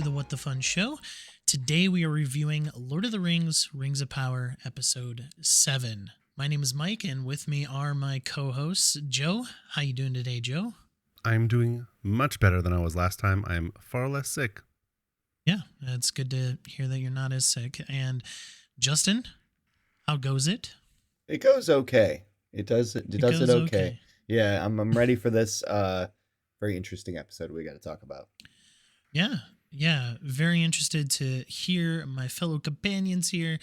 the What the Fun Show. Today we are reviewing Lord of the Rings, Rings of Power, Episode 7. My name is Mike, and with me are my co-hosts. Joe, how you doing today, Joe? I'm doing much better than I was last time. I'm far less sick. Yeah, it's good to hear that you're not as sick. And Justin, how goes it? It goes okay. It does it okay. Yeah, I'm ready for this very interesting episode we got to talk about. Yeah, very interested to hear my fellow companions here,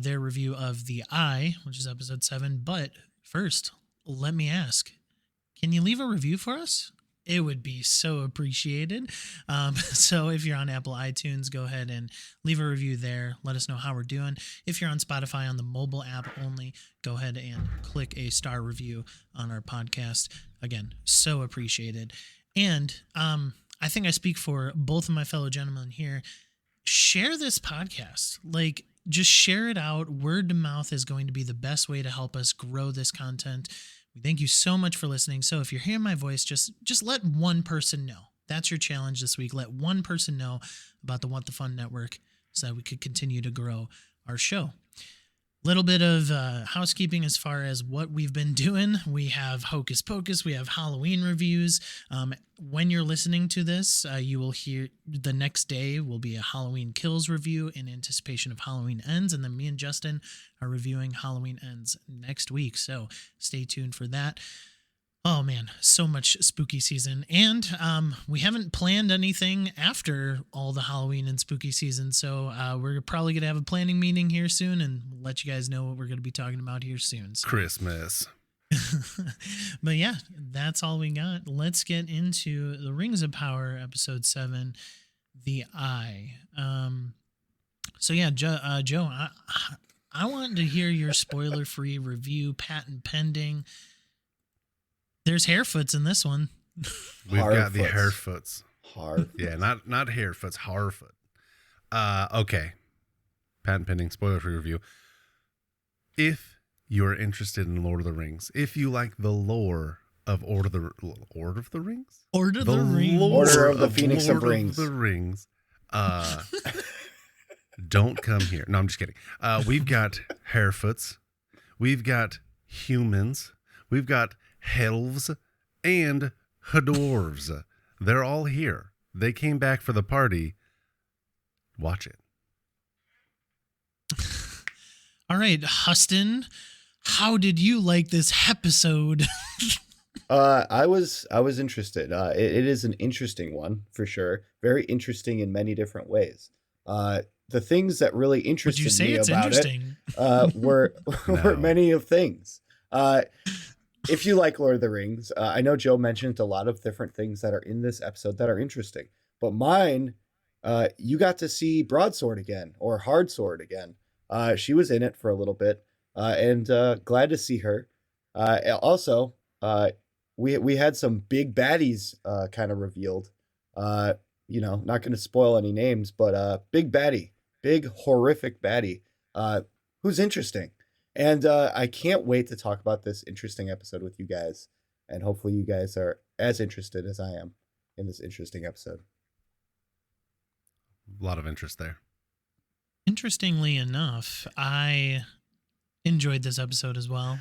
their review of The Eye, which is episode 7. But first, let me ask, can you leave a review for us? It would be so appreciated. So if you're on Apple iTunes, go ahead and leave a review there. Let us know how we're doing. If you're on Spotify on the mobile app only, go ahead and click a star review on our podcast. Again, so appreciated. And I think I speak for both of my fellow gentlemen here. Share this podcast. Like, just share it out. Word to mouth is going to be the best way to help us grow this content. We thank you so much for listening. So if you're hearing my voice, just let one person know. That's your challenge this week. Let one person know about the What the Fun Network so that we could continue to grow our show. Little bit of housekeeping as far as what we've been doing. We have Hocus Pocus. We have Halloween reviews. When you're listening to this, you will hear the next day will be a Halloween Kills review in anticipation of Halloween Ends. And then me and Justin are reviewing Halloween Ends next week. So stay tuned for that. Oh man, so much spooky season. And we haven't planned anything after all the Halloween and spooky season. So we're probably going to have a planning meeting here soon and let you guys know what we're going to be talking about here soon. So. Christmas. But yeah, that's all we got. Let's get into the Rings of Power, episode 7, The Eye. So yeah, Joe, I want to hear your spoiler-free review, patent pending. There's Harefoots in this one. We've got the Harefoots. Yeah, not Harefoots, Harfoot. Okay. Patent pending, spoiler-free review. If you're interested in Lord of the Rings, if you like the lore of Order of the Rings? Order of the Phoenix of Rings. The Rings. Don't come here. No, I'm just kidding. We've got Harefoots. We've got humans. We've got elves and dwarves. They're all here. They came back for the party. Watch it. All right, Huston, how did you like this episode? I was interested. It is an interesting one for sure. Very interesting in many different ways. The things that really interested me about it were many of things. If you like Lord of the Rings, I know Joe mentioned a lot of different things that are in this episode that are interesting. But mine, you got to see Broadsword again, or Hardsword again. She was in it for a little bit, and glad to see her. Also, we had some big baddies kind of revealed. Not going to spoil any names, but big baddie, big horrific baddie, who's interesting. And I can't wait to talk about this interesting episode with you guys. And hopefully you guys are as interested as I am in this interesting episode. A lot of interest there. Interestingly enough, I enjoyed this episode as well.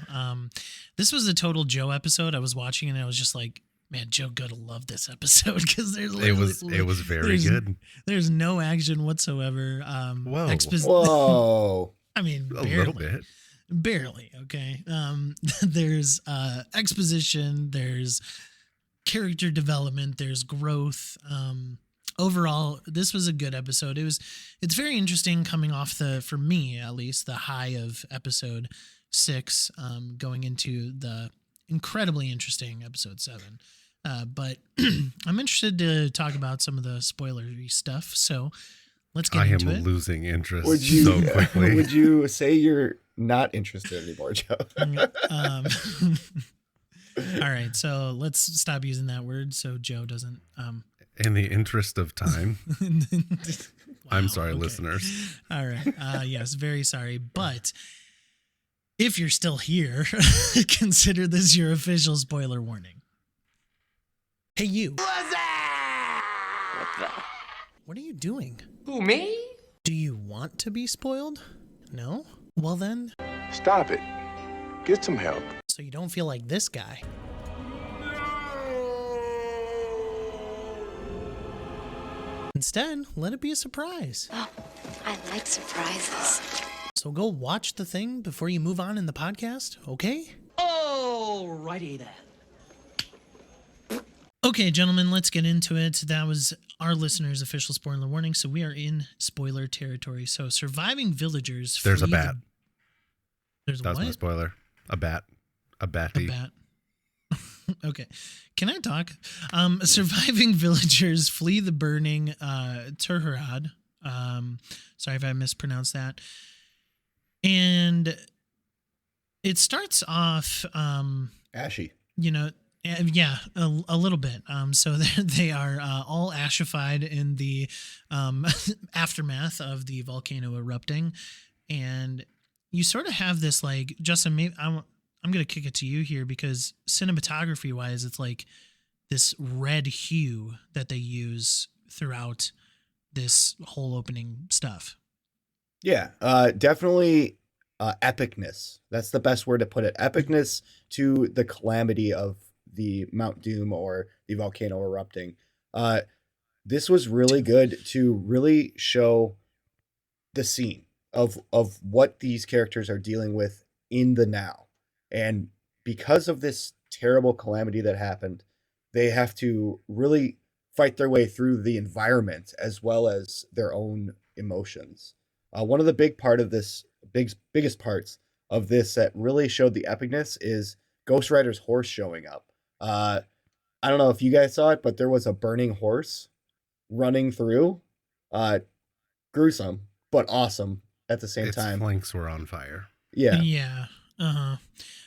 This was a total Joe episode. I was watching and I was just like, man, Joe gotta love this episode because it was very good. There's no action whatsoever. Whoa. I mean, barely. A little bit. Barely, okay. There's exposition, there's character development, there's growth. Overall, this was a good episode. It's very interesting coming off for me at least, the high of episode 6, going into the incredibly interesting episode 7. But I'm interested to talk about some of the spoilery stuff. So let's get into it. I am losing interest so quickly. Would you say you're not interested anymore, Joe? All right, so let's stop using that word so Joe doesn't. In the interest of time. Wow, I'm sorry, okay. Listeners. All right. Yes, very sorry. But if you're still here, consider this your official spoiler warning. Hey, you. What the? What are you doing? Who, me? Do you want to be spoiled? No? Well then, Stop it. Get some help. so you don't feel like this guy. Instead, let it be a surprise. Oh, I like surprises. So go watch the thing before you move on in the podcast, okay? Alrighty then. Okay, gentlemen, let's get into it. That was our listeners' official spoiler warning, so we are in spoiler territory. So, surviving villagers. There's a flee bat. There's a That was what? my spoiler. A bat. A batty. A bat. Okay. Can I talk? Surviving villagers flee the burning Turharad. Sorry if I mispronounced that. And it starts off, Ashy. Yeah, a little bit. So they are all ashified in the aftermath of the volcano erupting, and you sort of have this like, Justin. Maybe I'm gonna kick it to you here because cinematography wise, it's like this red hue that they use throughout this whole opening stuff. Yeah, definitely epicness. That's the best word to put it. Epicness to the calamity of the Mount Doom or the volcano erupting. This was really good to really show the scene of what these characters are dealing with in the now. And because of this terrible calamity that happened, they have to really fight their way through the environment as well as their own emotions. One of the biggest parts of this that really showed the epicness is Ghost Rider's horse showing up. I don't know if you guys saw it, but there was a burning horse running through. Gruesome, but awesome at the same Its time. flanks were on fire. Yeah. Yeah. Uh-huh.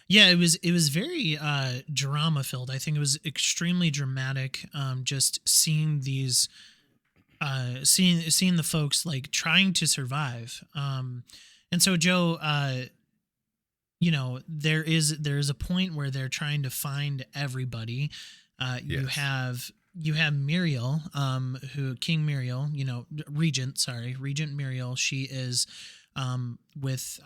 Yeah, it was very drama filled. I think it was extremely dramatic. Just seeing these seeing the folks like trying to survive. And so Joe, there is a point where they're trying to find everybody. Yes. You have Muriel, King Muriel, Regent Muriel. She is with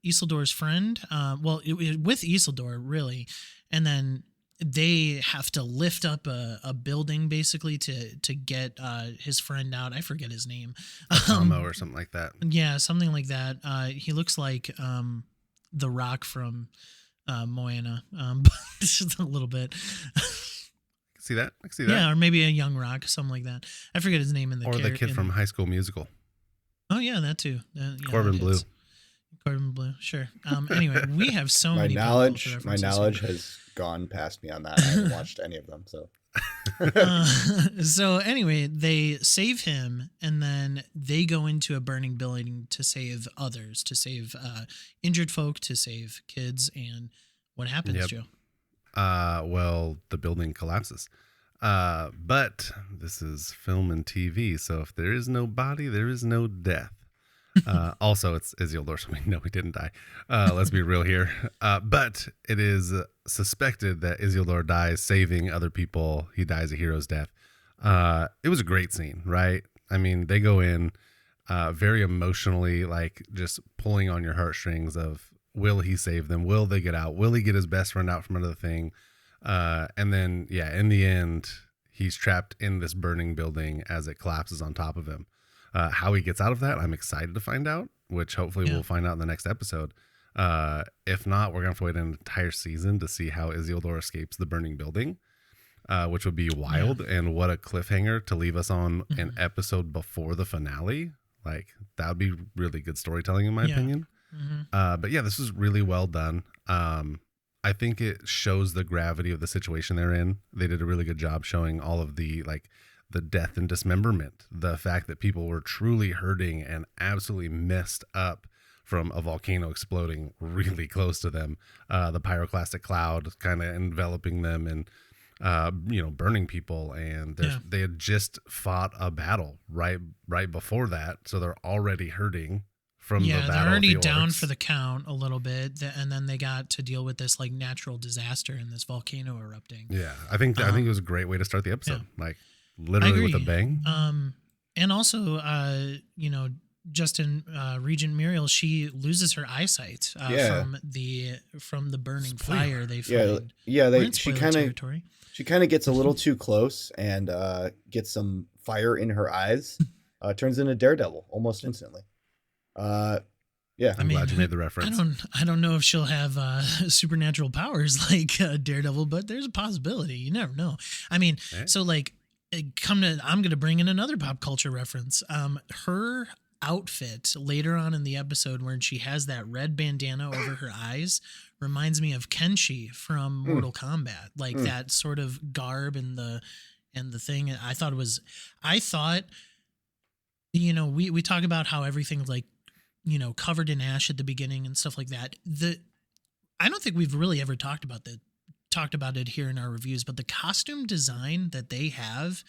Isildur's friend. With Isildur, really. And then they have to lift up a building basically to get his friend out. I forget his name. Atomo or something like that. Yeah, something like that. He looks like the Rock from Moana, just a little bit. See that? I can see that. Yeah, or maybe a young Rock, something like that. I forget his name in the Or the kid from High School Musical. Oh yeah, that too. Corbin Blue. Corbin Blue, sure. Anyway, we have so My many knowledge has gone past me on that. I haven't watched any of them, so. So anyway, they save him, and then they go into a burning building to save others, to save injured folk, to save kids, and what happens, Yep. Joe? Well, the building collapses. But this is film and TV, so if there is no body, there is no death. Also, it's Isildur, so we know he didn't die. Let's be real here. But it is suspected that Isildur dies saving other people. He dies a hero's death. It was a great scene, right? I mean, they go in very emotionally, like just pulling on your heartstrings of, will he save them? Will they get out? Will he get his best friend out from under the thing? And then, in the end, he's trapped in this burning building as it collapses on top of him. How he gets out of that, I'm excited to find out, which hopefully we'll find out in the next episode. If not, we're going to have to wait an entire season to see how Isildur escapes the burning building, which would be wild. Yeah. And what a cliffhanger to leave us on an episode before the finale. Like, that would be really good storytelling, in my opinion. Mm-hmm. But yeah, this is really well done. I think it shows the gravity of the situation they're in. They did a really good job showing all of the death and dismemberment, the fact that people were truly hurting and absolutely messed up from a volcano exploding really close to them, the pyroclastic cloud kind of enveloping them and burning people, and they had just fought a battle right before that, so they're already hurting from the battle. They're already down for the count a little bit, and then they got to deal with this like natural disaster and this volcano erupting. Yeah, I think it was a great way to start the episode. Like, literally with a bang. And also, Justin, Regent Muriel, she loses her eyesight from the burning fire they find. She kind of gets a little too close and gets some fire in her eyes. Turns into Daredevil almost instantly. I'm glad you made the reference. I don't know if she'll have supernatural powers like Daredevil, but there's a possibility. You never know. I mean, so like, I'm going to bring in another pop culture reference. Her outfit later on in the episode when she has that red bandana over her eyes reminds me of Kenshi from Mortal Kombat, like that sort of garb and the thing. I thought, we talk about how everything's like, covered in ash at the beginning and stuff like that. I don't think we've really ever talked about it here in our reviews, but the costume design that they have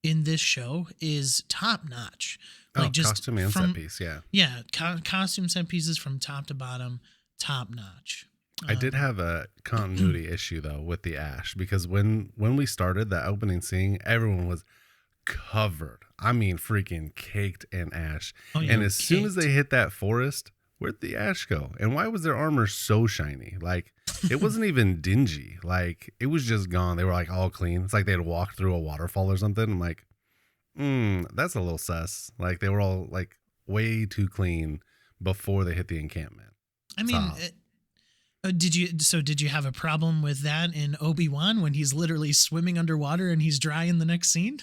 in this show is top notch. Like just costume and set piece, yeah. Yeah, costume set pieces from top to bottom, top notch. I did have a continuity issue though with the ash, because when we started that opening scene, everyone was covered. I mean, freaking caked in ash. Oh, yeah, and as soon as they hit that forest, where'd the ash go? And why was their armor so shiny? Like, it wasn't even dingy. Like, it was just gone. They were like all clean. It's like they had walked through a waterfall or something. I'm like, that's a little sus. Like, they were all like way too clean before they hit the encampment. I mean, did you have a problem with that in Obi-Wan when he's literally swimming underwater and he's dry in the next scene?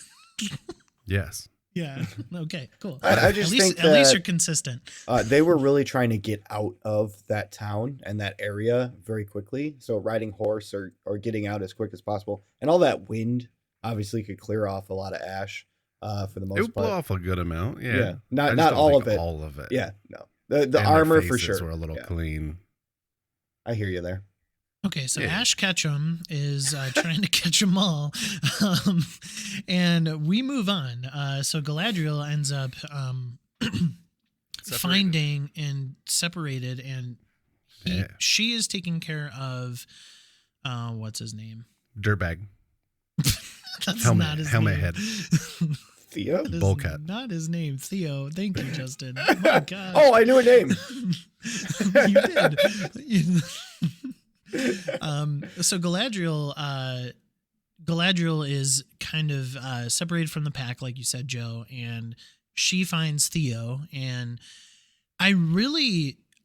Yes. Yeah. Okay, cool. I just think at least you're consistent. They were really trying to get out of that town and that area very quickly. So riding horse or getting out as quick as possible. And all that wind obviously could clear off a lot of ash for the most part. It would blow off a good amount. Yeah. Not all of it. All of it. Yeah. No. The armor for sure. Were a little clean. I hear you there. Okay, so Ash Ketchum is trying to catch them all, and we move on. So Galadriel ends up finding and separated, and she is taking care of what's his name? Dirtbag. That's not his helmet name. Head. Theo? Bullcut. Not his name. Theo. Thank you, Justin. Oh my God. Oh, I knew a name. You did. So Galadriel is kind of separated from the pack, like you said, Joe, and she finds Theo, and I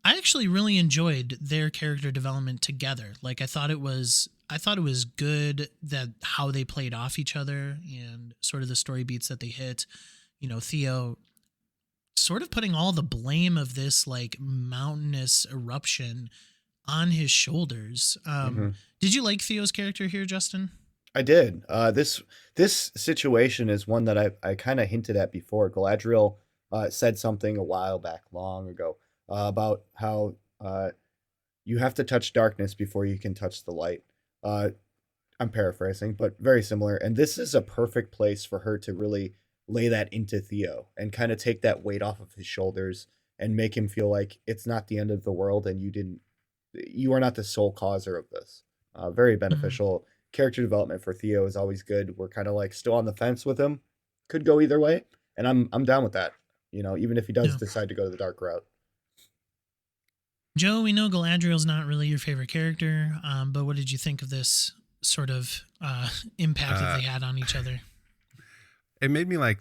actually really enjoyed their character development together. Like I thought it was good that how they played off each other and sort of the story beats that they hit. Theo sort of putting all the blame of this like mountainous eruption on his shoulders. Did you like Theo's character here, Justin? I did. This situation is one that I kind of hinted at before. Galadriel said something a while back, long ago, about how you have to touch darkness before you can touch the light. I'm paraphrasing, but very similar. And this is a perfect place for her to really lay that into Theo and kind of take that weight off of his shoulders and make him feel like it's not the end of the world and you are not the sole causer of this. Very beneficial. Mm-hmm. Character development for Theo is always good. We're kind of like still on the fence with him. Could go either way. And I'm down with that. Even if he does decide to go to the dark route. Joe, we know Galadriel's not really your favorite character, but what did you think of this sort of impact that they had on each other? It made me like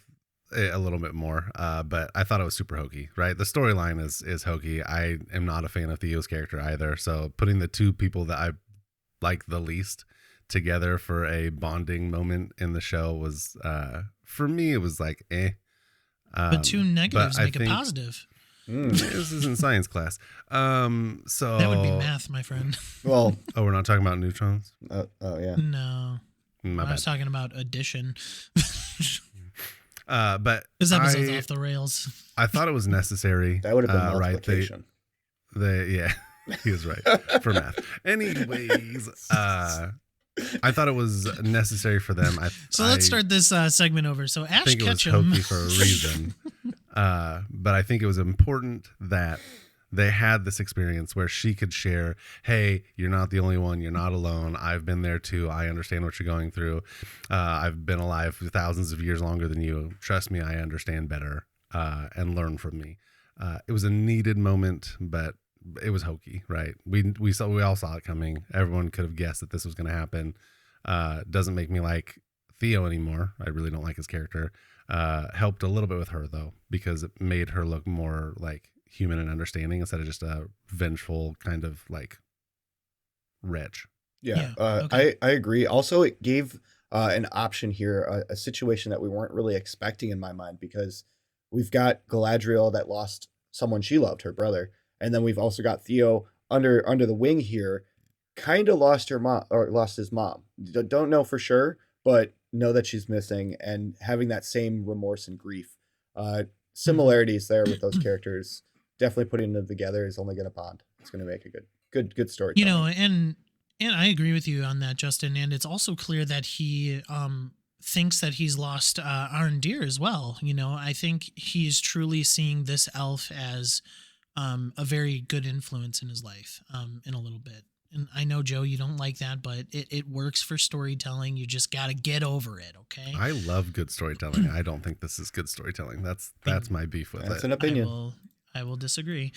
a little bit more, but I thought it was super hokey, right? The storyline is hokey. I am not a fan of Theo's character either. So putting the two people that I like the least together for a bonding moment in the show was, for me, it was like, but two negatives make a positive. This isn't science class. So that would be math, my friend. Well, we're not talking about neutrons. Oh yeah. No, I was talking about addition. But this episode's off the rails. I thought it was necessary. That would have been multiplication. Right? He was right for math. Anyways, I thought it was necessary for them. Let's start this segment over. So Ash Ketchum. I think it was hokey for a reason. But I think it was important that they had this experience where she could share, hey, you're not the only one. You're not alone. I've been there too. I understand what you're going through. I've been alive for thousands of years longer than you. Trust me, I understand better, and learn from me. It was a needed moment, but it was hokey, right? We all saw it coming. Everyone could have guessed that this was going to happen. Doesn't make me like Theo anymore. I really don't like his character. Helped a little bit with her though, because it made her look more like human and understanding instead of just a vengeful kind of like wretch. Yeah, Okay. I agree. Also, it gave an option here, a situation that we weren't really expecting in my mind, because we've got Galadriel that lost someone she loved, her brother, and then we've also got Theo under the wing here, kind of lost her mom or lost his mom. Don't know for sure, but know that she's missing and having that same remorse and grief. Mhm. Similarities there with those characters. Definitely putting them together is only going to bond. It's going to make a good You know, storytelling. and I agree with you on that, Justin. And it's also clear that he thinks that he's lost Arondir as well. You know, I think he's truly seeing this elf as a very good influence in his life in a little bit. And I know, Joe, you don't like that, but it works for storytelling. You just got to get over it, okay? I love good storytelling. I don't think this is good storytelling. That's And my beef with That's it. an I opinion. will I will disagree.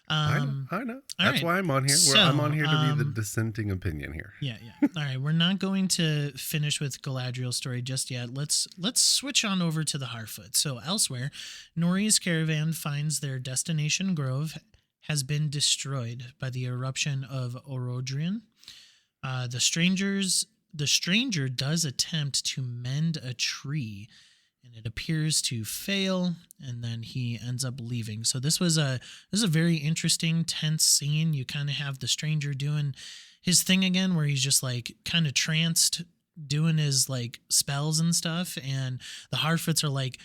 I know. Um, I know. all That's right. why I'm on here. I'm on So, here to be the dissenting opinion here. yeah, yeah. All right, we're not going to finish with Galadriel's story just yet. Let's switch on over to the Harfoot. So elsewhere, Nori's caravan finds their destination grove has been destroyed by the eruption of Orodrian. The stranger does attempt to mend a tree, and it appears to fail, and then he ends up leaving. So this is a very interesting, tense scene. You kind of have the stranger doing his thing again, where he's just like kind of tranced, doing his like spells and stuff, and the Harfoots are like,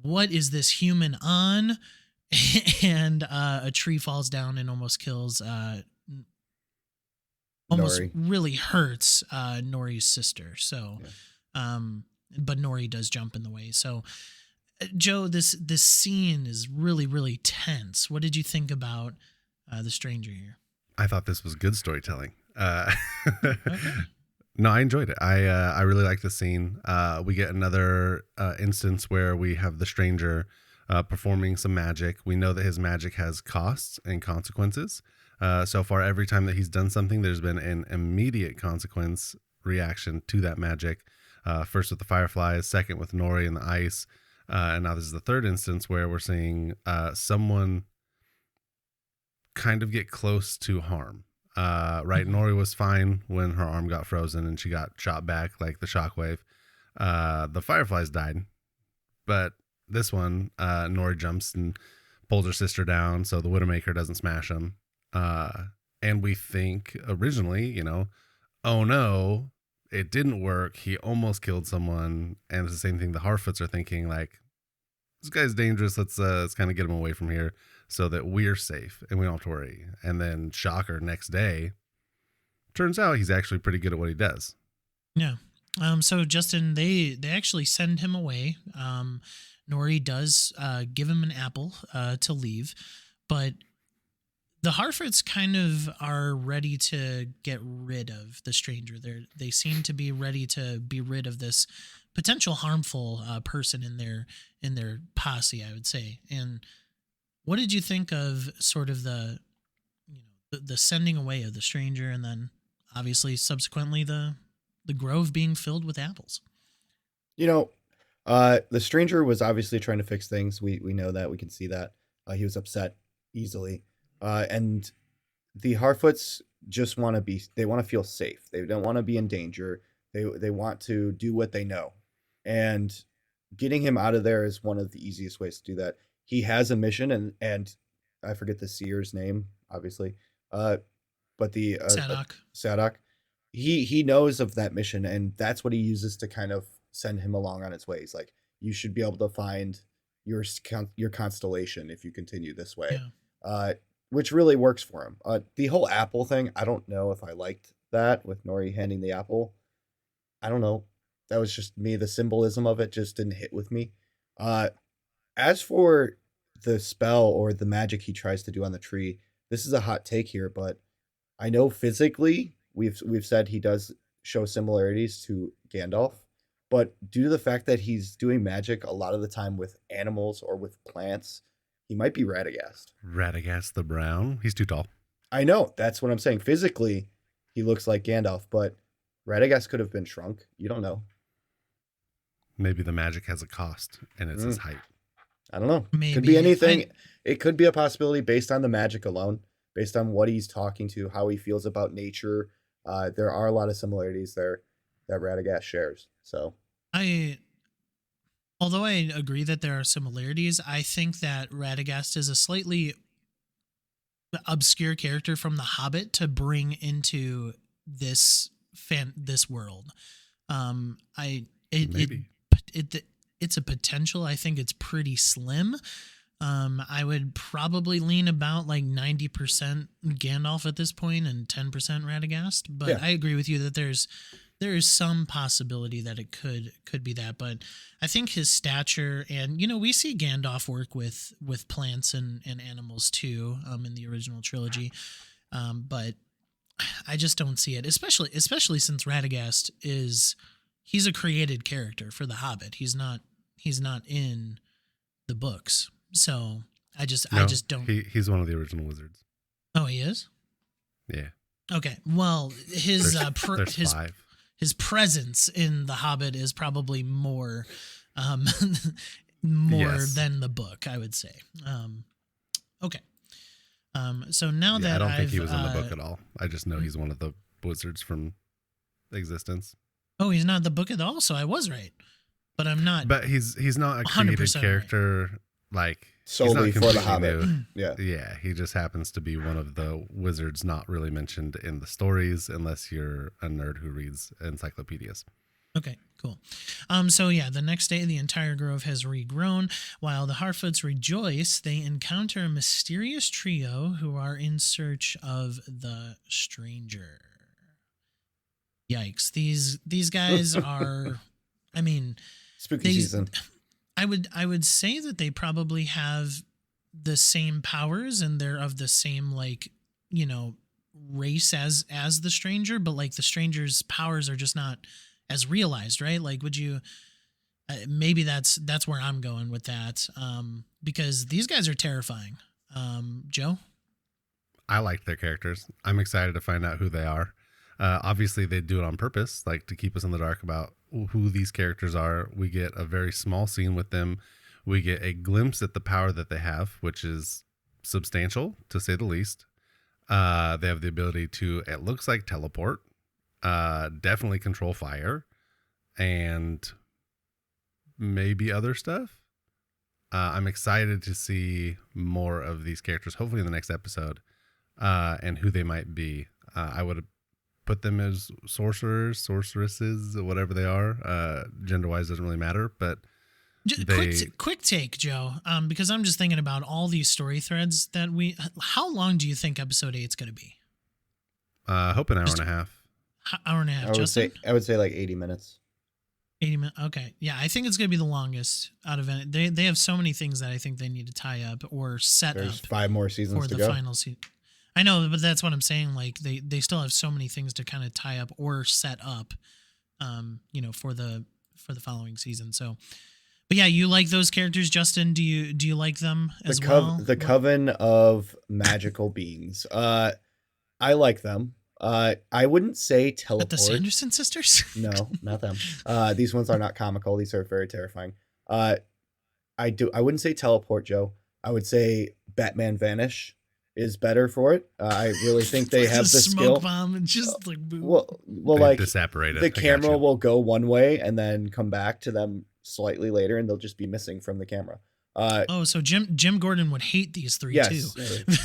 "What is this human on?" And a tree falls down and almost kills almost Nori. really hurts Nori's sister. So, Yeah. but Nori does jump in the way. So, Joe, this scene is really tense. What did you think about the stranger here? I thought this was good storytelling. Okay. No, I enjoyed it. I really like the scene. We get another instance where we have the stranger performing some magic. We know that his magic has costs and consequences. So far, every time that he's done something, there's been an immediate consequence reaction to that magic. First with the fireflies, second with Nori and the ice, and now this is the third instance where we're seeing someone kind of get close to harm. Right, Mhm. Nori was fine when her arm got frozen and she got shot back like the shockwave. The fireflies died, but this one, Nori jumps and pulls her sister down so the Widowmaker doesn't smash him. And we think originally, oh no, it didn't work. He almost killed someone, and it's the same thing the Harfoots are thinking, like, this guy's dangerous. Let's kind of get him away from here so that we're safe and we don't have to worry. And then shocker, next day, turns out he's actually pretty good at what he does. Yeah. So Justin, they actually send him away. Nori does give him an apple to leave, but the Harfords kind of are ready to get rid of the stranger. They seem to be ready to be rid of this potential harmful person in their posse, I would say. And what did you think of sort of the sending away of the stranger, and then obviously subsequently the grove being filled with apples? You know, the stranger was obviously trying to fix things. We know that. We can see that. He was upset easily. And the Harfoots just want to be, they want to feel safe. They don't want to be in danger. They want to do what they know. And getting him out of there is one of the easiest ways to do that. He has a mission, and I forget the seer's name, obviously. But the Sadok. Sadok, he knows of that mission, and that's what he uses to kind of send him along on its way. He's like, you should be able to find your constellation if you continue this way. Yeah. Uh, which really works for him. The whole apple thing, I don't know if I liked that with Nori handing the apple. I don't know. That was just me. The symbolism of it just didn't hit with me. Uh, as for the spell or the magic he tries to do on the tree, this is a hot take here, but I know physically we've said he does show similarities to Gandalf, but due to the fact that he's doing magic a lot of the time with animals or with plants, he might be Radagast. Radagast the Brown. He's too tall. I know, that's what I'm saying. Physically, he looks like Gandalf, but Radagast could have been shrunk. You don't know. Maybe the magic has a cost, and it's his height. I don't know. Maybe. Could be anything. It could be a possibility based on the magic alone, based on what he's talking to, how he feels about nature. There are a lot of similarities there that Radagast shares. So although I agree that there are similarities, I think that Radagast is a slightly obscure character from The Hobbit to bring into this world. It's a potential. I think it's pretty slim. I would probably lean about like 90% Gandalf at this point and 10% Radagast. But yeah. I agree with you that there is some possibility that it could be that. But I think his stature, and we see Gandalf work with plants and animals too in the original trilogy. But I just don't see it, especially since Radagast he's a created character for The Hobbit. He's not in the books. So I just don't. He's one of the original wizards. Oh, he is? Yeah. Okay. Well, his there's 5. His presence in The Hobbit is probably more than the book, I would say. Okay. So now that I don't think he was in the book at all. I just know he's one of the wizards from existence. Oh, he's not in the book at all, so I was right. But I'm not. But he's not a created character like solely for The Hobbit. Yeah, he just happens to be one of the wizards not really mentioned in the stories unless you're a nerd who reads encyclopedias. Okay, cool. So yeah, the next day the entire grove has regrown. While the Harfoots rejoice, they encounter a mysterious trio who are in search of the stranger. Yikes. These guys are, I mean, spooky season. I would say that they probably have the same powers and they're of the same race as the stranger, but like the stranger's powers are just not as realized, right? Like, would you maybe that's where I'm going with that, because these guys are terrifying. Joe? I like their characters. I'm excited to find out who they are. Obviously, they do it on purpose, like to keep us in the dark about who these characters are. We get a very small scene with them. We get a glimpse at the power that they have, which is substantial, to say the least. They have the ability to, it looks like, teleport, definitely control fire, and maybe other stuff. I'm excited to see more of these characters, hopefully in the next episode, and who they might be. I would put them as sorcerers, sorceresses, whatever they are. Gender-wise doesn't really matter, but quick take, Joe, because I'm just thinking about all these story threads that how long do you think episode 8 is going to be? Hope an hour and a half. Hour and a half. I would say like 80 minutes. 80 minutes. Okay. Yeah, I think it's going to be the longest out of any. They have so many things that I think they need to tie up or set There's up. 5 more seasons for to the go. Final season. I know, but that's what I'm saying. Like they still have so many things to kind of tie up or set up, for the following season. So, but yeah, you like those characters, Justin? Do you like them as well? The coven of magical beings. I like them. I wouldn't say teleport. But the Sanderson sisters? No, not them. These ones are not comical. These are very terrifying. I wouldn't say teleport, Joe. I would say Batman Vanish is better for it. I really think they have the skill. Smoke bomb and just like boom. Well, like disapparated. The camera will go one way and then come back to them slightly later, and they'll just be missing from the camera. So Jim Gordon would hate these three too.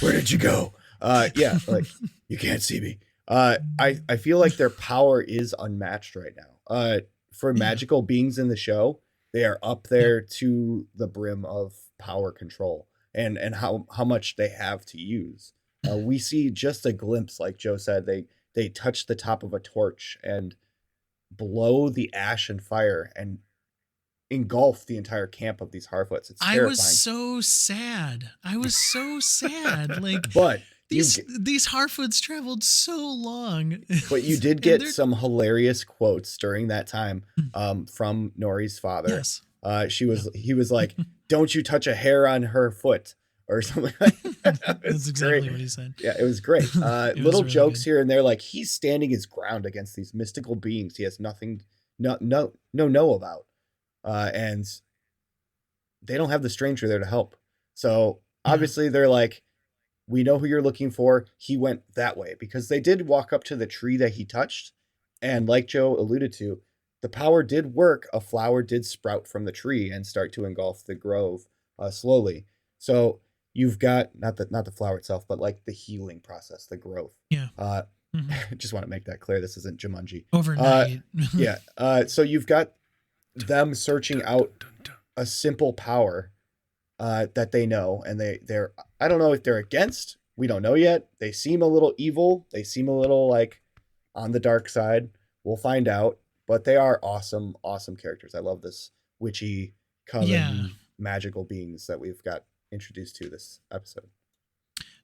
Where did you go? Yeah, like you can't see me. I feel like their power is unmatched right now. For magical beings in the show, they are up there to the brim of power control and how much they have to use. We see just a glimpse, like Joe said, they touch the top of a torch and blow the ash and fire and engulf the entire camp of these Harfoots. It's terrifying. I was so sad. Like, but these Harfoots traveled so long. But you did get some hilarious quotes during that time from Nori's father. Yes. He was like, "Don't you touch a hair on her foot," or something like that. That's exactly what he said. Yeah, it was great. It Little was really jokes good. here and there, like he's standing his ground against these mystical beings he has nothing know about. And they don't have the stranger there to help. So obviously they're like, we know who you're looking for. He went that way because they did walk up to the tree that he touched. And like Joe alluded to, the power did work. A flower did sprout from the tree and start to engulf the grove slowly. So you've got not the flower itself, but like the healing process, the growth. Yeah. Just want to make that clear. This isn't Jumanji. Overnight. Yeah. So you've got them searching out a simple power that they know, and they're I don't know if they're against. We don't know yet. They seem a little evil. They seem a little like on the dark side. We'll find out. But they are awesome, awesome characters. I love this witchy, coven, magical beings that we've got introduced to this episode.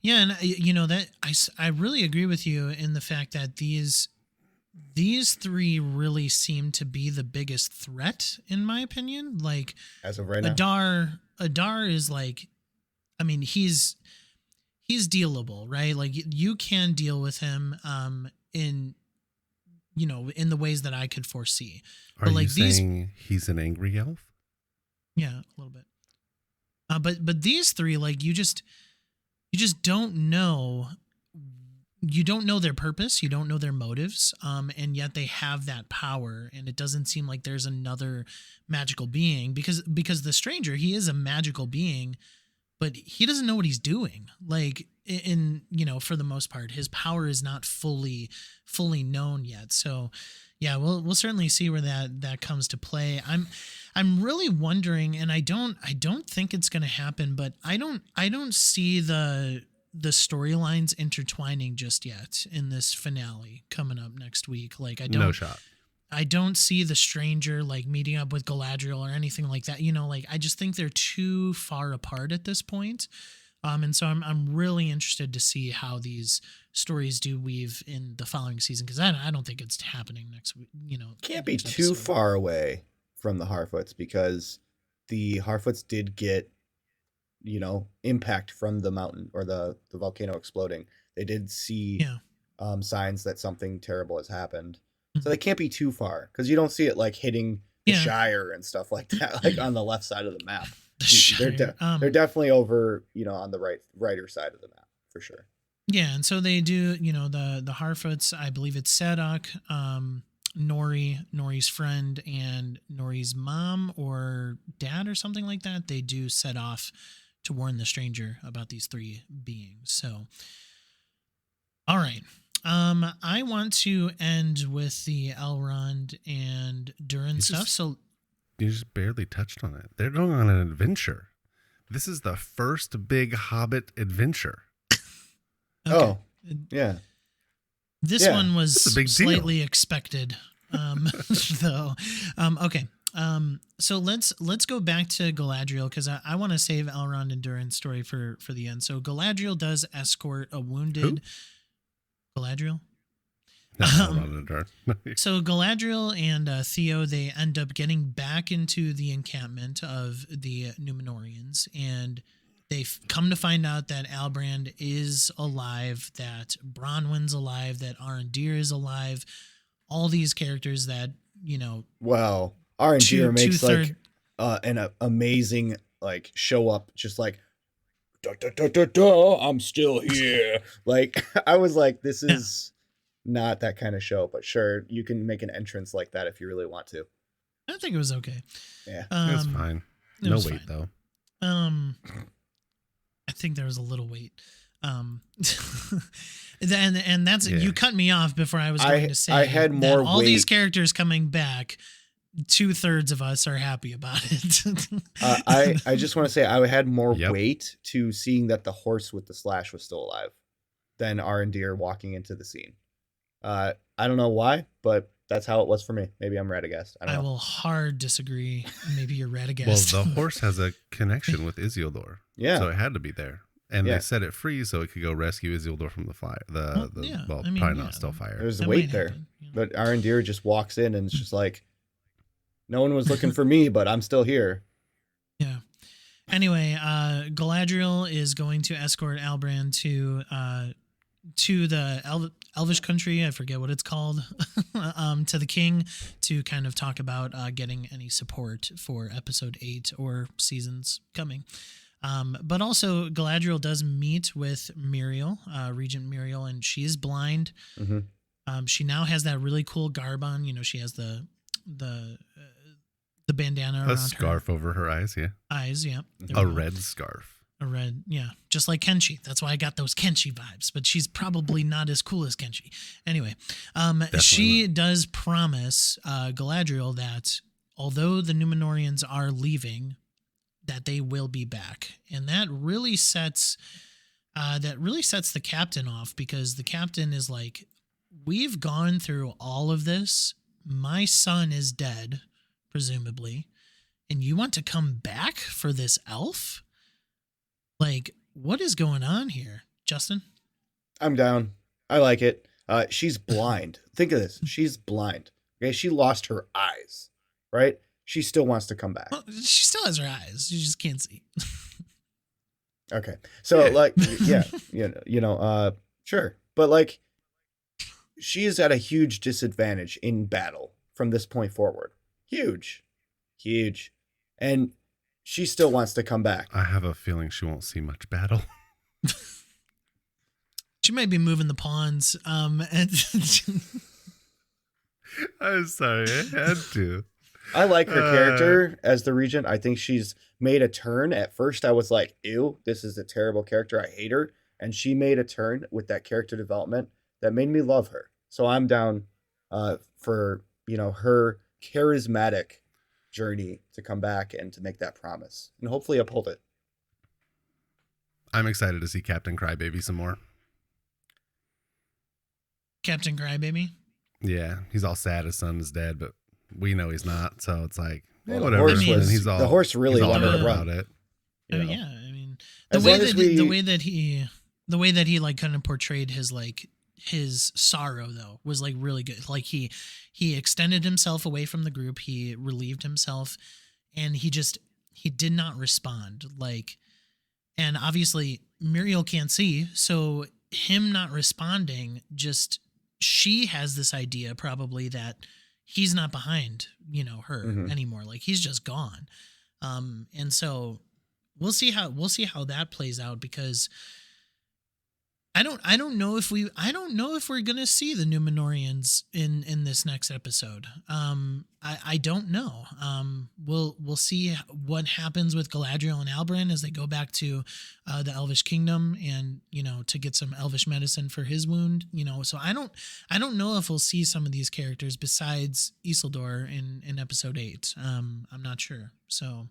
Yeah, and you know that I really agree with you in the fact that these three really seem to be the biggest threat in my opinion. Like as of right now, Adar is like, I mean, he's dealable, right? Like you can deal with him in the ways that I could foresee. Are you saying he's an angry elf? Yeah, a little bit. But these three, like you just don't know. You don't know their purpose. You don't know their motives. And yet they have that power. And it doesn't seem like there's another magical being because the stranger, he is a magical being, but he doesn't know what he's doing. Like for the most part, his power is not fully known yet. So yeah, we'll certainly see where that comes to play. I'm really wondering, and I don't think it's going to happen, but I don't see the storylines intertwining just yet in this finale coming up next week. Like No shot. I don't see the stranger like meeting up with Galadriel or anything like that. Like I just think they're too far apart at this point. And so I'm really interested to see how these stories do weave in the following season because I don't think it's happening next week. Can't be too far away from the Harfoots because the Harfoots did get impact from the mountain or the volcano exploding. They did see signs that something terrible has happened. So they can't be too far because you don't see it like hitting the Shire and stuff like that, like on the left side of the map. They're definitely over, on the righter side of the map for sure. Yeah, and so they do, the Harfoots, I believe it's Sadok, Nori's friend, and Nori's mom or dad or something like that. They do set off to warn the stranger about these three beings. So, all right. I want to end with the Elrond and Durin stuff. So you just barely touched on it. They're going on an adventure. This is the first big Hobbit adventure. Okay. Oh, yeah. This one was slightly deal. Expected, though. Okay. So let's go back to Galadriel because I want to save Elrond and Durin's story for the end. So Galadriel does escort a wounded. Who? Galadriel. So Galadriel and Theo, they end up getting back into the encampment of the Númenóreans, and they come to find out that Albrand is alive, that Bronwyn's alive, that Arondir is alive. All these characters that, Well, Arondir makes like an amazing like show up, just like, I'm still here. Like I was like, this is not that kind of show, but sure, you can make an entrance like that if you really want to. I think it was okay. Yeah, it was fine. No wait though. I think there was a little wait. And that's you cut me off before I was going to say I had more that all weight. these characters coming back. 2/3 of us are happy about it. I just want to say I had more weight to seeing that the horse with the slash was still alive than Arondir walking into the scene. I don't know why, but that's how it was for me. Maybe I'm Radagast. I will hard disagree. Maybe you're Radagast. Well, the horse has a connection with Isildur. Yeah. So it had to be there. And Yeah. they set it free so it could go rescue Isildur from the fire. Probably not still fire. There's a That weight might there. happen, yeah. But Arondir just walks in and it's just like, no one was looking for me, but I'm still here. Yeah. Anyway, Galadriel is going to escort Albrand to the Elvish country. I forget what it's called. To the king to kind of talk about getting any support for episode 8 or seasons coming. But also Galadriel does meet with Muriel, Regent Muriel, and she is blind. Mm-hmm. She now has that really cool garb on. You know, she has the bandana around A scarf her over her eyes, yeah. eyes. Yeah, there A we go. red scarf. A red, yeah, just like Kenshi. That's why I got those Kenshi vibes. But she's probably not as cool as Kenshi. Anyway, she does promise Galadriel that although the Númenóreans are leaving, that they will be back, and that really sets the captain off, because the captain is like, we've gone through all of this. My son is dead, presumably, and you want to come back for this elf? Like, what is going on here, Justin? I'm down. I like it. She's blind. Think of this. She's blind. Okay, she lost her eyes, right? She still wants to come back. Well, she still has her eyes. She just can't see. Okay. So like, yeah, sure. But like, she is at a huge disadvantage in battle from this point forward. Huge. And she still wants to come back. I have a feeling she won't see much battle. She might be moving the pawns. And I'm sorry, I had to. I like her character as the regent. I think she's made a turn. At first, I was like, ew, this is a terrible character. I hate her. And she made a turn with that character development that made me love her. So I'm down for, her charismatic journey to come back and to make that promise and hopefully uphold it. I'm excited to see Captain Crybaby some more. Captain Crybaby? Yeah, he's all sad his son is dead, but we know he's not. So it's like, Well, whatever. The horse, the horse really he's all wanted to hurt run. about it. Oh, You know? yeah. I mean, As long as the way that he like kind of portrayed his sorrow though was like really good. Like he extended himself away from the group. He relieved himself, and he did not respond. Like, and obviously Muriel can't see, so him not responding, she has this idea probably that he's not behind, her anymore. Like he's just gone. And so we'll see how that plays out, because I don't know if we're gonna see the Númenóreans in this next episode. I don't know. We'll see what happens with Galadriel and Albrand as they go back to the Elvish kingdom, and to get some Elvish medicine for his wound. So I don't know if we'll see some of these characters besides Isildur in episode 8. I'm not sure. So.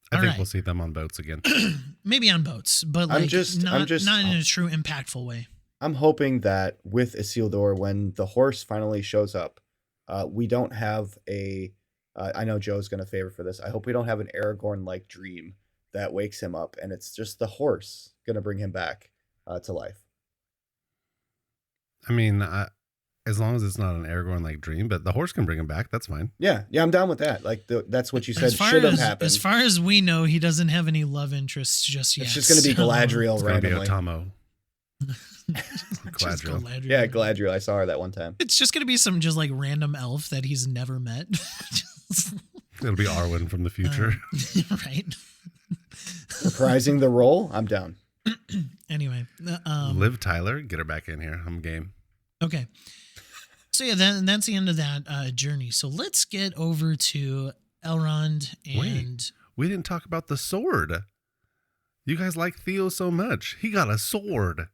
I think we'll see them on boats again. Maybe on boats, but like not in a true impactful way. I'm hoping that with Isildur, when the horse finally shows up, we don't have I know Joe's going to favor for this. I hope we don't have an Aragorn-like dream that wakes him up, and it's just the horse going to bring him back to life. I mean, as long as it's not an Aragorn-like dream, but the horse can bring him back. That's fine. Yeah, I'm down with that. Like that's what you said Should have happened. As far as we know, he doesn't have any love interests just yet. It's just going to be Galadriel It's randomly. going to be Otamo. Just Galadriel. Yeah, Galadriel. I saw her that one time. It's just going to be some just like random elf that he's never met. It'll be Arwen from the future. Right. Reprising the role. I'm down. Anyway. Liv Tyler, get her back in here. I'm game. Okay. So yeah, that's the end of that journey. So let's get over to Elrond and... Wait, we didn't talk about the sword. You guys like Theo so much. He got a sword.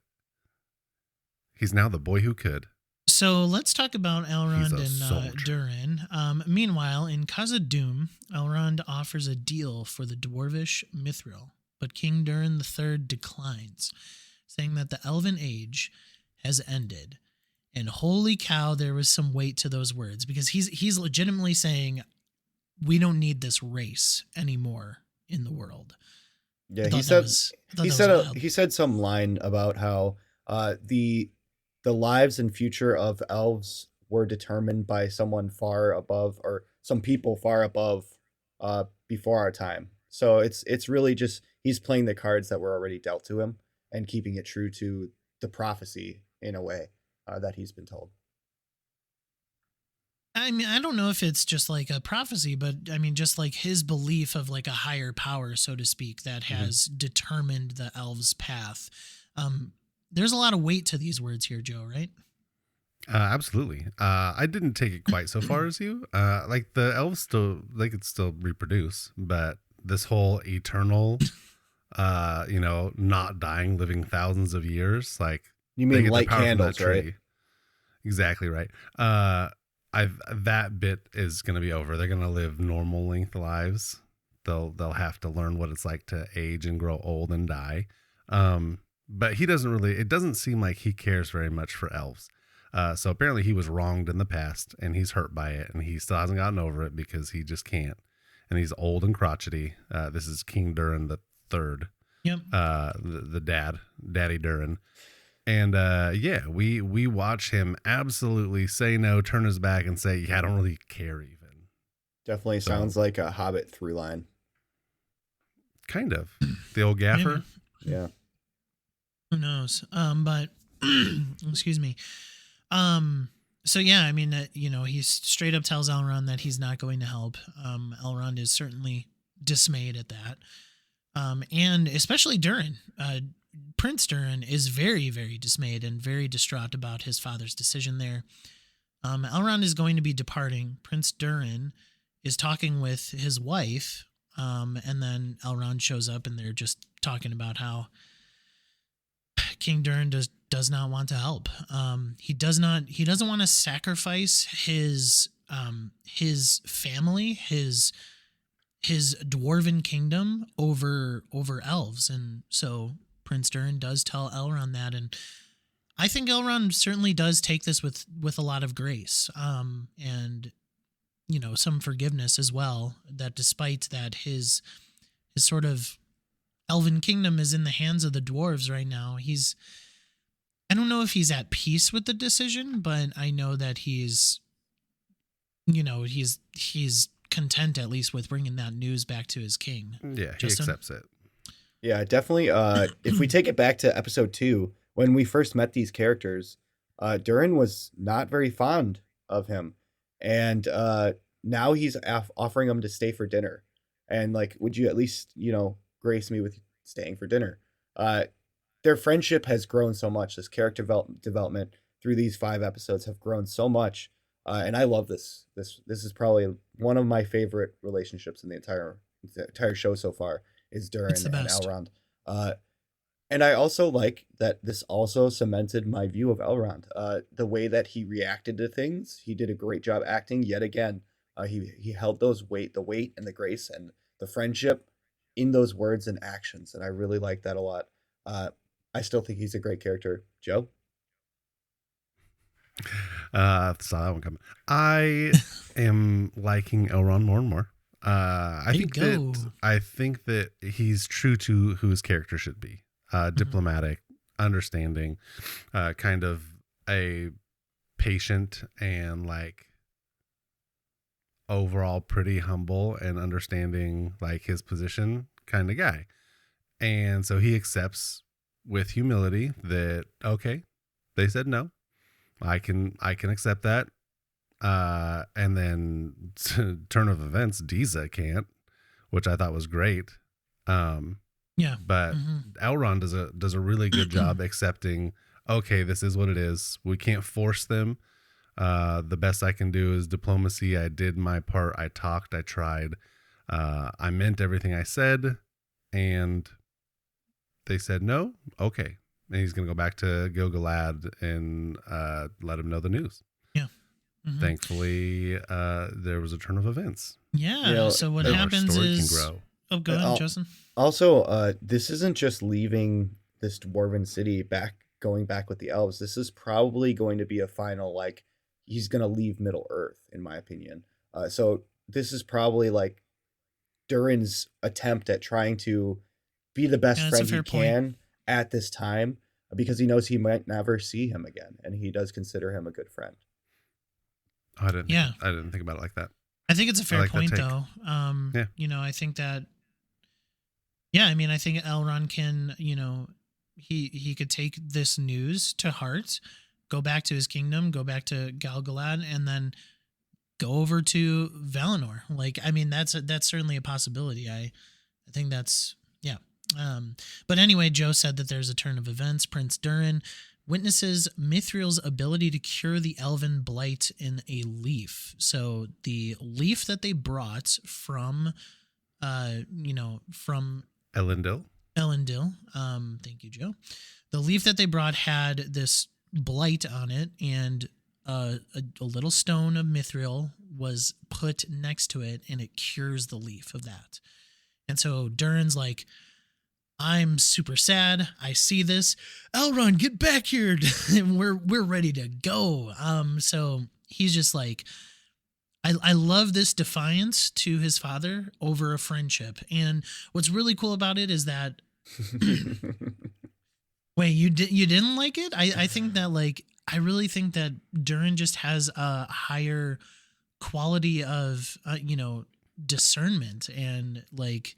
He's now the boy who could. So let's talk about Elrond and soldier. Durin. Meanwhile, in Khazad-dûm, Elrond offers a deal for the dwarvish Mithril, but King Durin III declines, saying that the Elven Age has ended. And holy cow, there was some weight to those words, because he's legitimately saying we don't need this race anymore in the world. Yeah, I he thought that said was I thought he that was said wild. he said some line about how the lives and future of elves were determined by someone far above, or some people far above, before our time. So it's really just he's playing the cards that were already dealt to him and keeping it true to the prophecy in a way, that he's been told. I mean, I don't know if it's just like a prophecy, but I mean, just like his belief of like a higher power, so to speak, that Mhm. has determined the elves' path. Um, there's a lot of weight to these words here, Joe, right? Absolutely. I didn't take it quite so far as you. Like the elves still, they could still reproduce, but this whole eternal, not dying, living thousands of years, like You they mean get their light power from that candles, right? tree. Exactly right. I that bit is going to be over. They're going to live normal length lives. They'll have to learn what it's like to age and grow old and die. But he doesn't really. It doesn't seem like he cares very much for elves. So apparently he was wronged in the past, and he's hurt by it, and he still hasn't gotten over it because he just can't. And he's old and crotchety. This is King Durin the Third, Yep. the Daddy Durin. And yeah, we watch him absolutely say no, turn his back, and say, "Yeah, I don't really care." Even Definitely so, sounds like a Hobbit through line. kind of the old gaffer. Yeah. Who knows? But excuse me. So yeah, I mean, he straight up tells Elrond that he's not going to help. Elrond is certainly dismayed at that. And especially Durin. Prince Durin is very, very dismayed and very distraught about his father's decision there. Elrond is going to be departing. Prince Durin is talking with his wife, and then Elrond shows up, and they're just talking about how King Durin does not want to help. He doesn't want to sacrifice his family, his dwarven kingdom over elves, and so Prince Durin does tell Elrond that, and I think Elrond certainly does take this with a lot of grace, and some forgiveness as well. That despite that his sort of elven kingdom is in the hands of the dwarves right now, I don't know if he's at peace with the decision, but I know that he's content at least with bringing that news back to his king. Yeah, he Justin? accepts it. Yeah, definitely. If we take it back to episode 2, when we first met these characters, Durin was not very fond of him, and now he's offering him to stay for dinner, and like, would you at least grace me with staying for dinner? Their friendship has grown so much. This character development through these 5 episodes have grown so much, and I love this. This is probably one of my favorite relationships in the entire show so far. Is Durin It's the and best. Elrond. And I also like that this also cemented my view of Elrond. The way that he reacted to things, he did a great job acting yet again. He held the weight and the grace and the friendship in those words and actions, and I really like that a lot. I still think he's a great character. Joe? Saw that one coming. I am liking Elrond more and more. I think that he's true to who his character should be. Diplomatic, understanding, kind of a patient and like overall pretty humble and understanding like his position kind of guy. And so he accepts with humility that, okay, they said no. I can accept that. And then turn of events, Deeza can't, which I thought was great. Yeah. But Elrond does a really good job accepting, okay, this is what it is. We can't force them. The best I can do is diplomacy. I did my part. I talked. I tried. I meant everything I said, and they said no. Okay, and he's gonna go back to Gil-galad and let him know the news. Yeah. Thankfully, there was a turn of events. Yeah. So what happens is, can grow. Oh, go ahead, Justin. Also, this isn't just leaving this dwarven city going back with the elves. This is probably going to be a final, like, he's going to leave Middle Earth, in my opinion. So this is probably like Durin's attempt at trying to be the best Yeah, that's a friend he fair point. can at this time, because he knows he might never see him again, and he does consider him a good friend. Oh, Yeah. I didn't think about it like that. I think it's a I fair like that point, take. though. Yeah. You know, I think that, yeah, I mean, I think Elrond can, you know, he could take this news to heart, go back to his kingdom, go back to Gal-Galad, and then go over to Valinor. Like, I mean, that's certainly a possibility. I think that's, yeah. But anyway, Joe said that there's a turn of events. Prince Durin witnesses Mithril's ability to cure the elven blight in a leaf. So the leaf that they brought from, from Elendil. Elendil. Thank you, Joe. The leaf that they brought had this blight on it, and a little stone of mithril was put next to it, and it cures the leaf of that. And so Durin's like, I'm super sad. I see this. Elrond, get back here. we're ready to go. So he's just like, I love this defiance to his father over a friendship. And what's really cool about it is that wait, you didn't like it? I think that, like, I really think that Durin just has a higher quality of discernment, and like,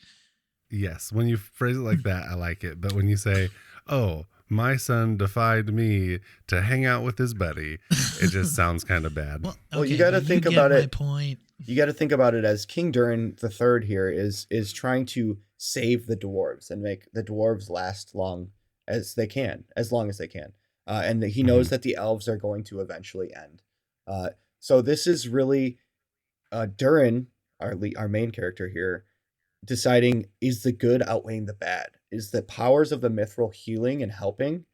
Yes, when you phrase it like that, I like it. But when you say, "Oh, my son defied me to hang out with his buddy," it just sounds kind of bad. Well, you got to but think get about my it. Point. You got to think about it as King Durin the Third here is trying to save the dwarves and make the dwarves last long as they can, as long as they can, and he knows that the elves are going to eventually end. So this is really Durin, our main character here, deciding, is the good outweighing the bad? Is the powers of the mithril healing and helping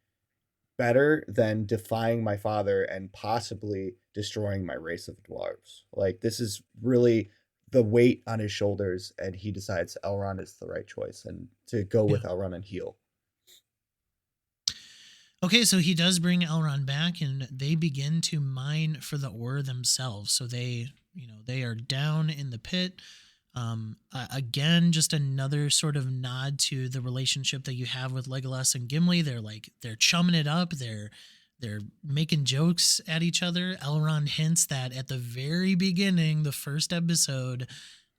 better than defying my father and possibly destroying my race of dwarves? Like, this is really the weight on his shoulders, and he decides Elrond is the right choice and to go with Elrond and heal. Okay, so he does bring Elrond back, and they begin to mine for the ore themselves. So they are down in the pit. Again, just another sort of nod to the relationship that you have with Legolas and Gimli. They're chumming it up. They're making jokes at each other. Elrond hints that at the very beginning, the first episode,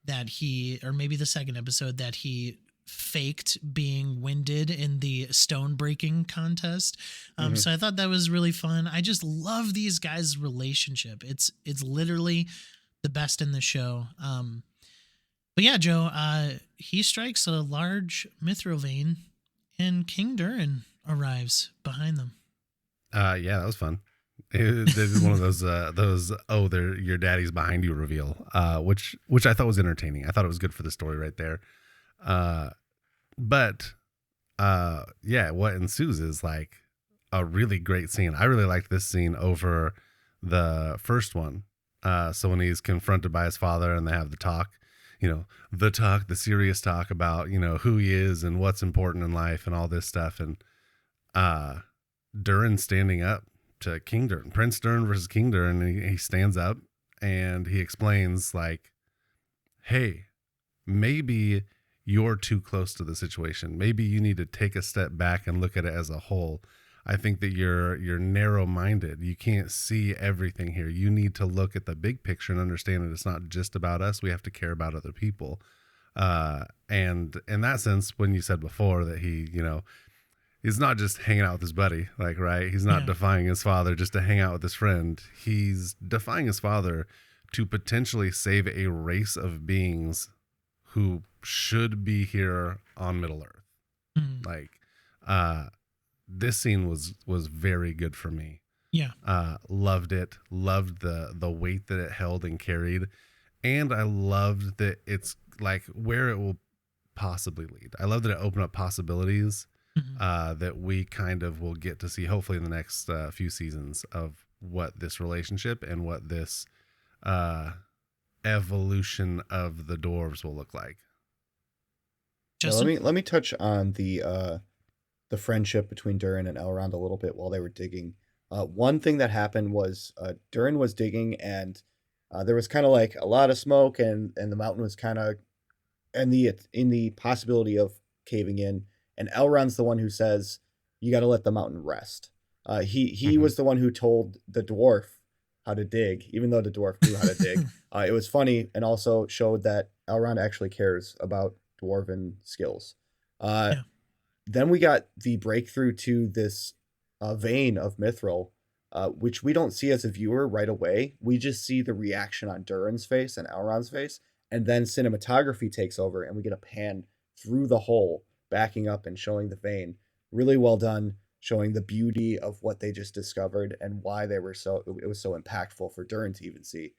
or maybe the second episode, that he faked being winded in the stone breaking contest. So I thought that was really fun. I just love these guys' relationship. It's literally the best in the show. But yeah, Joe, he strikes a large mithril vein, and King Durin arrives behind them. Yeah, that was fun. It was one of those your daddy's behind you reveal, which I thought was entertaining. I thought it was good for the story right there. But what ensues is like a really great scene. I really liked this scene over the first one. So when he's confronted by his father and they have the talk, the serious talk about, who he is and what's important in life and all this stuff. And Durin standing up to King Durin, Prince Durin versus King Durin, and he stands up and he explains, like, hey, maybe you're too close to the situation. Maybe you need to take a step back and look at it as a whole. I think that you're narrow-minded. You can't see everything here. You need to look at the big picture and understand that it's not just about us. We have to care about other people. And in that sense, when you said before that he, he's not just hanging out with his buddy, like, right? He's not defying his father just to hang out with his friend. He's defying his father to potentially save a race of beings who should be here on Middle Earth. Like, this scene was very good for me. Yeah. Loved it. Loved the weight that it held and carried. And I loved that it's like where it will possibly lead. I love that it opened up possibilities that we kind of will get to see hopefully in the next few seasons of what this relationship and what this evolution of the dwarves will look like. Now, let me touch on the friendship between Durin and Elrond a little bit while they were digging. One thing that happened was Durin was digging, and there was kind of like a lot of smoke, and the mountain was kind of in the possibility of caving in. and Elrond's the one who says you got to let the mountain rest. He was the one who told the dwarf how to dig, even though the dwarf knew how to dig. It was funny and also showed that Elrond actually cares about dwarven skills. Then we got the breakthrough to this vein of mithril, which we don't see as a viewer right away. We just see the reaction on Durin's face and Elrond's face, and then cinematography takes over, and we get a pan through the hole, backing up and showing the vein. Really well done, showing the beauty of what they just discovered and why it was so impactful for Durin to even see.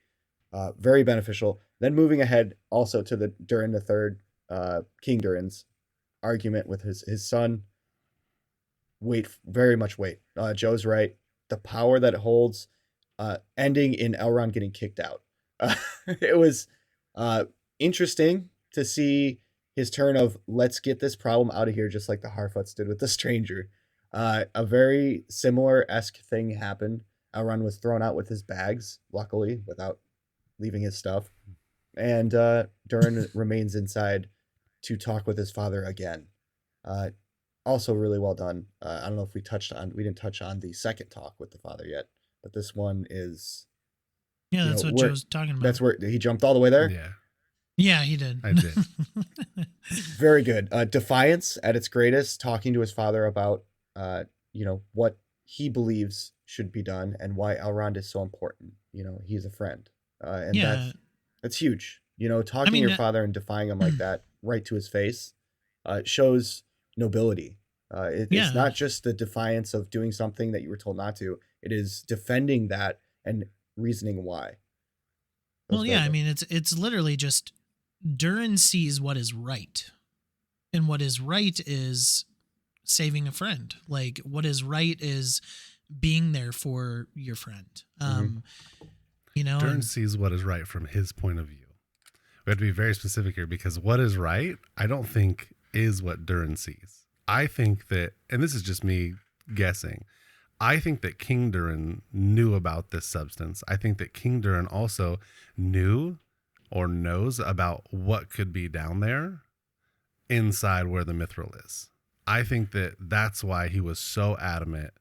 Very beneficial. Then moving ahead also to the Durin the Third, King Durin's argument with his son. Very much weight. Joe's right. The power that it holds, ending in Elrond getting kicked out. It was interesting to see his turn of let's get this problem out of here, just like the Harfoots did with the stranger. A very similar-esque thing happened. Elrond was thrown out with his bags, luckily, without leaving his stuff. And Durin remains inside to talk with his father again. Also really well done. I don't know if we didn't touch on the second talk with the father yet, but this one is... Yeah, that's what Joe's talking about. That's where he jumped all the way there? Yeah, he did. I did. Very good. Defiance at its greatest, talking to his father about, what he believes should be done and why Elrond is so important. He's a friend. And that's huge. Talking to your father and defying him like that right to his face shows nobility. It's not just the defiance of doing something that you were told not to. It is defending that and reasoning why. Well, yeah, I mean, it's literally just Durin sees what is right. And what is right is saving a friend. Like, what is right is being there for your friend. Durin sees what is right from his point of view. We have to be very specific here, because what is right, I don't think is what Durin sees. I think that, and this is just me guessing, I think that King Durin knew about this substance. I think that King Durin also knew or knows about what could be down there inside where the mithril is. I think that that's why he was so adamant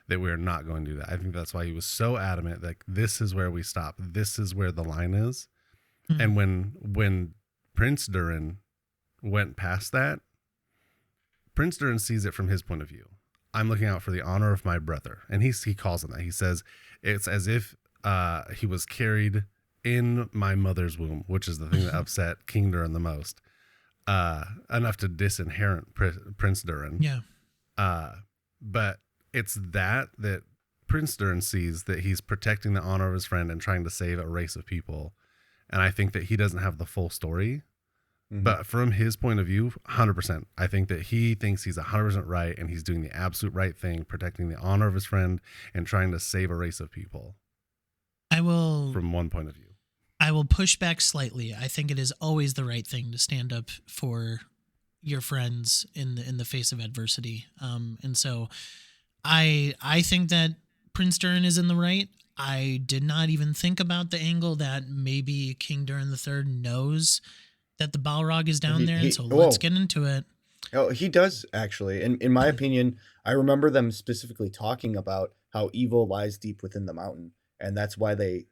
that we're not going to do that. I think that's why he was so adamant that this is where we stop. This is where the line is. Mm-hmm. And when Prince Durin went past that, Prince Durin sees it from his point of view. I'm looking out for the honor of my brother. And he calls him that. He says, it's as if he was carried in my mother's womb, which is the thing that upset King Durin the most. Enough to disinherit Prince Durin. Yeah. But it's that Prince Durin sees, that he's protecting the honor of his friend and trying to save a race of people. And I think that he doesn't have the full story. Mm-hmm. But from his point of view, 100%. I think that he thinks he's 100% right, and he's doing the absolute right thing, protecting the honor of his friend and trying to save a race of people. From one point of view. I will push back slightly. I think it is always the right thing to stand up for your friends in the face of adversity. And so I think that Prince Durin is in the right. I did not even think about the angle that maybe King Durin III knows that the Balrog is down there. And so let's get into it. Oh, he does, actually. And in my opinion, I remember them specifically talking about how evil lies deep within the mountain. And that's why they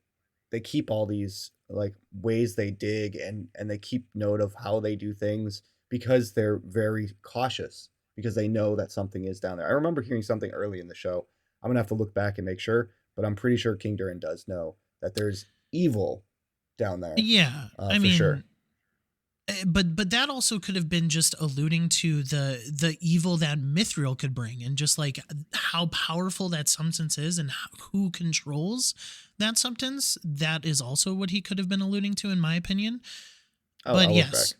keep all these like ways they dig and they keep note of how they do things, because they're very cautious, because they know that something is down there. I remember hearing something early in the show. I'm going to have to look back and make sure, but I'm pretty sure King Durin does know that there's evil down there. Yeah. I mean, sure. But that also could have been just alluding to the evil that mithril could bring, and just like how powerful that substance is and who controls that substance. That is also what he could have been alluding to, in my opinion. But yes,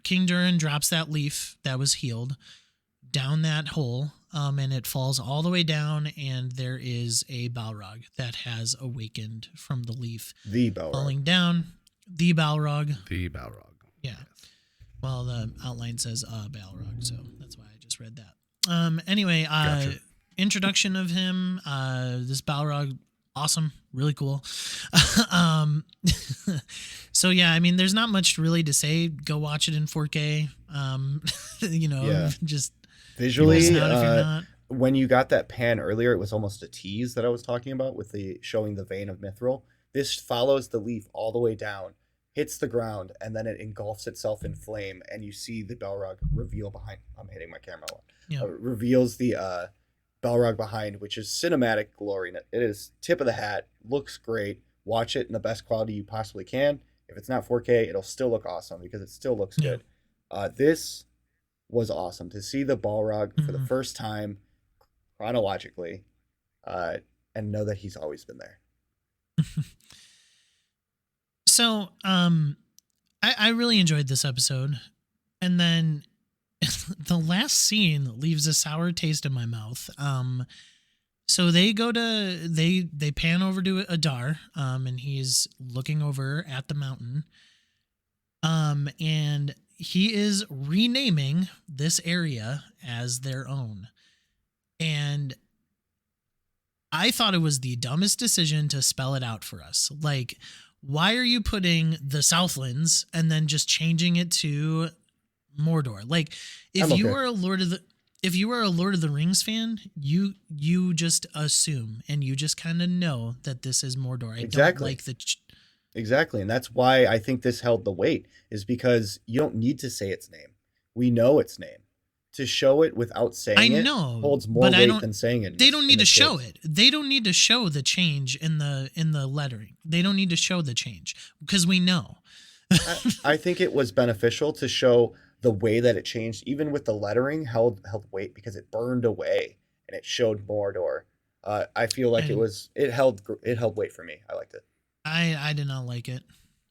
King Durin drops that leaf that was healed down that hole, and it falls all the way down, and there is a Balrog that has awakened from the leaf. The Balrog. Falling down. The Balrog. The Balrog. Yeah. Well, the outline says Balrog, so that's why I just read that. Anyway, Gotcha. Introduction of him. This Balrog, awesome. really cool. um, so yeah, I mean, there's not much really to say. Go watch it in 4K. Just visually, listen out if you're not. When you got that pan earlier, it was almost a tease that I was talking about with the showing the vein of mithril. This follows the leaf all the way down, hits the ground, and then it engulfs itself in flame, and you see the Balrog reveal behind. I'm hitting my camera a lot. Yeah. Reveals the Balrog behind, which is cinematic glory. It is tip of the hat. Looks great. Watch it in the best quality you possibly can. If it's not 4K, it'll still look awesome because it still looks good. This was awesome to see the Balrog for the first time chronologically, and know that he's always been there. So, I really enjoyed this episode, and then the last scene leaves a sour taste in my mouth. So they pan over to Adar, and he's looking over at the mountain, and he is renaming this area as their own. And I thought it was the dumbest decision to spell it out for us. Like, why are you putting the Southlands and then just changing it to Mordor? Like, if you are a Lord of the Rings fan, you just assume and you just kind of know that this is Mordor. I don't like the exactly, and that's why I think this held the weight, is because you don't need to say its name. We know its name. To show it without saying it holds more weight than saying it. They don't need to show it. They don't need to show the change in the lettering. They don't need to show the change because we know. I think it was beneficial to show the way that it changed, even with the lettering held weight because it burned away and it showed Mordor. I feel like it held weight for me. I liked it. I did not like it.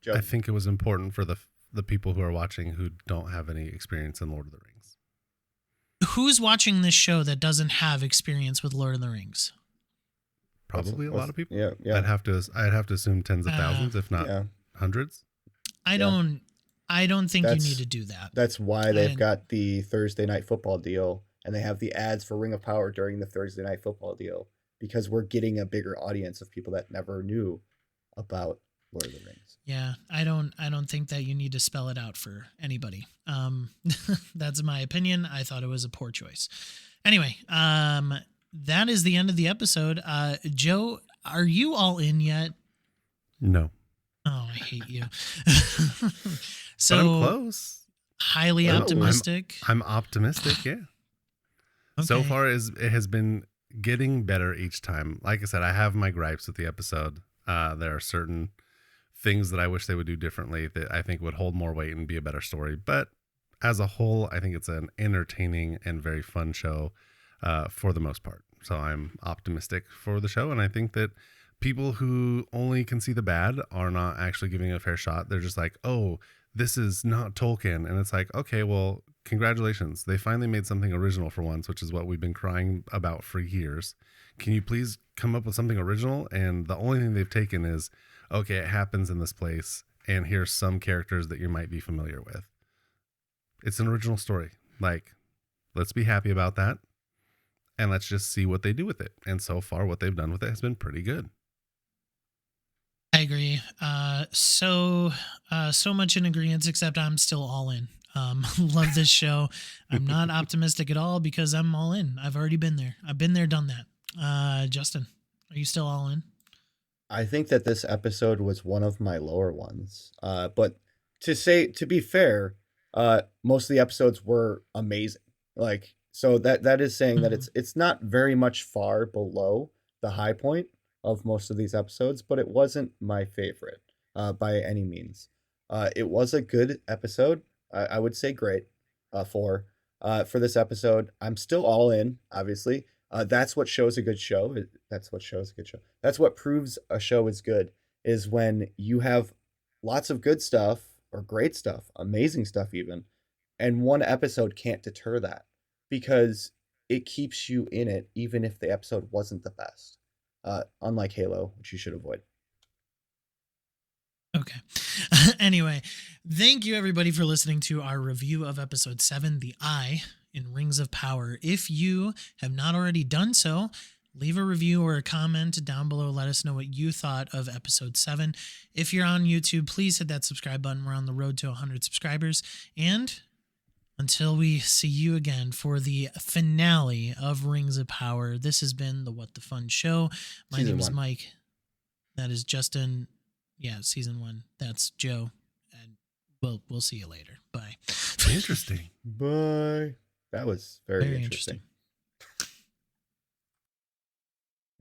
Joe? I think it was important for the people who are watching who don't have any experience in Lord of the Rings. Who's watching this show that doesn't have experience with Lord of the Rings? Probably a lot of people. Yeah. I'd have to assume tens of thousands, if not hundreds. I don't think you need to do that. That's why they've got the Thursday Night Football deal, and they have the ads for Ring of Power during the Thursday Night Football deal, because we're getting a bigger audience of people that never knew about Lord of the Rings. Yeah, I don't think that you need to spell it out for anybody. That's my opinion. I thought it was a poor choice. Anyway, that is the end of the episode. Joe, are you all in yet? No. Oh, I hate you. So but I'm close. Highly optimistic. I'm optimistic, yeah. Okay. So far it has been getting better each time. Like I said, I have my gripes with the episode. There are certain things that I wish they would do differently that I think would hold more weight and be a better story. But as a whole, I think it's an entertaining and very fun show for the most part. So I'm optimistic for the show. And I think that people who only can see the bad are not actually giving it a fair shot. They're just like, oh, this is not Tolkien. And it's like, okay, well, congratulations. They finally made something original for once, which is what we've been crying about for years. Can you please come up with something original? And the only thing they've taken is, okay, it happens in this place, and here's some characters that you might be familiar with. It's an original story. Like, let's be happy about that, and let's just see what they do with it. And so far, what they've done with it has been pretty good. I agree. So much in agreement, except I'm still all in. Love this show. I'm not optimistic at all because I'm all in. I've already been there. I've been there, done that. Justin, are you still all in? I think that this episode was one of my lower ones. But to be fair, most of the episodes were amazing. Like, so that is saying that it's not very much far below the high point of most of these episodes, but it wasn't my favorite by any means. It was a good episode. I would say great for this episode. I'm still all in, obviously. That's what shows a good show. That's what proves a show is good, is when you have lots of good stuff or great stuff, amazing stuff even, and one episode can't deter that because it keeps you in it even if the episode wasn't the best. Unlike Halo, which you should avoid. Okay. Anyway, thank you everybody for listening to our review of episode 7, The Eye in Rings of Power. If you have not already done so, leave a review or a comment down below. Let us know what you thought of episode 7. If you're on YouTube, please hit that subscribe button. We're on the road to 100 subscribers. And until we see you again for the finale of Rings of Power, this has been the What the Fun Show. My name is Mike. That is Justin. Yeah, season 1. That's Joe. And we'll see you later. Bye. Interesting. Bye. That was very interesting.